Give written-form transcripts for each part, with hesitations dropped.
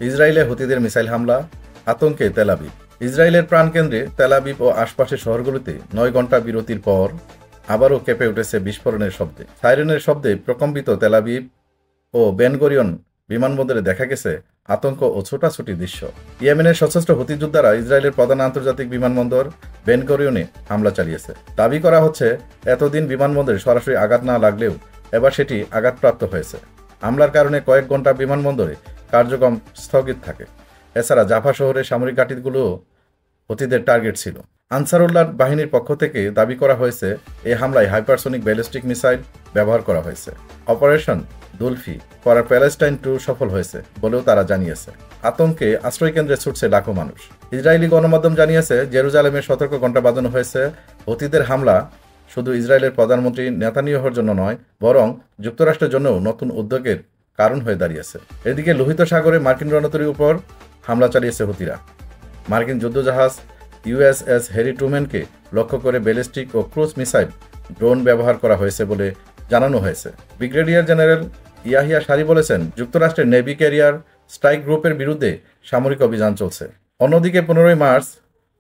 ইসরায়েলে হুতিদের মিসাইল হামলা, আতঙ্কে তেল আবিব। ইসরায়েলের প্রাণকেন্দ্রে তেল আবিব ও আশপাশের শহরগুলোতে 9 ঘণ্টা বিরতির পর আবারও কেঁপে উঠেছে বিস্ফোরণের শব্দে। সাইরেনের শব্দে প্রকম্পিত তেল আবিব ও বেন গরিয়ন বিমানবন্দরে দেখা গেছে আতঙ্ক ও ছোটাছুটি দৃশ্য। ইয়েমেনের সশস্ত্র হুতি যোদ্ধারা ইসরায়েলের প্রধান আন্তর্জাতিক বিমানবন্দর বেন গরিয়নে হামলা চালিয়েছে। দাবি করা হচ্ছে, এতদিন বিমানবন্দরে সরাসরি আঘাত না লাগলেও এবার সেটি আঘাতপ্রাপ্ত হয়েছে। হামলার কারণে কয়েক ঘণ্টা বিমানবন্দরে কার্যক্রম স্থগিত থাকে। এছাড়া জাফা শহরের সামরিক ঘাঁটিগুলোও হুতিদের টার্গেট ছিল। আনসারুল্লাহ বাহিনীর পক্ষ থেকে দাবি করা হয়েছে, এই হামলায় হাইপারসোনিক ব্যালিস্টিক মিসাইল ব্যবহার করা হয়েছে। অপারেশন দুলফি ফর প্যালেস্টাইন 2 সফল হয়েছে বলেও তারা জানিয়েছে। আতঙ্কে আশ্রয়কেন্দ্রে ছুটছে লাখো মানুষ। ইসরায়েলি গণমাধ্যম জানিয়েছে, জেরুজালেমে সতর্ক ঘণ্টা বাজানো হয়েছে। হুতিদের হামলা শুধু ইসরায়েলের প্রধানমন্ত্রী নেতানিয়াহুর জন্য নয়, বরং যুক্তরাষ্ট্রের জন্যও নতুন উদ্যোগের কারণ হয়ে দাঁড়িয়েছে। এদিকে লোহিত সাগরে মার্কিন রণতরীর উপর হামলা চালিয়েছে হুতিরা। মার্কিন যুদ্ধজাহাজ ইউএসএস হ্যারি ট্রুম্যানকে লক্ষ্য করে ব্যালিস্টিক ও ক্রুজ মিসাইল, ড্রোন ব্যবহার করা হয়েছে বলে জানানো হয়েছে। ব্রিগেডিয়ার জেনারেল ইয়াহিয়া সারি বলেছেন, যুক্তরাষ্ট্রের নেভি ক্যারিয়ার স্ট্রাইক গ্রুপের বিরুদ্ধে সামরিক অভিযান চলছে। অন্যদিকে 15 মার্চ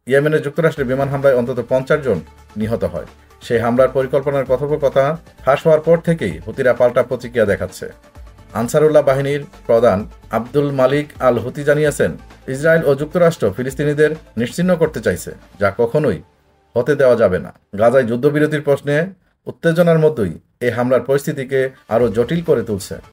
ইয়েমেনের যুক্তরাষ্ট্রের বিমান হামলায় অন্তত 50 জন নিহত হয়। সেই হামলার পরিকল্পনার কথোপকথা ফাঁস হওয়ার পর থেকেই হুতিরা পাল্টা প্রতিক্রিয়া দেখাচ্ছে। আনসারুল্লাহ বাহিনীর প্রধান আব্দুল মালিক আল হুতি জানিয়েছেন, ইসরায়েল ও যুক্তরাষ্ট্র ফিলিস্তিনিদের নিশ্চিহ্ন করতে চাইছে, যা কখনোই হতে দেওয়া যাবে না। গাজায় যুদ্ধবিরতির প্রশ্নে উত্তেজনার মধ্যেই এই হামলার পরিস্থিতিকে আরও জটিল করে তুলছে।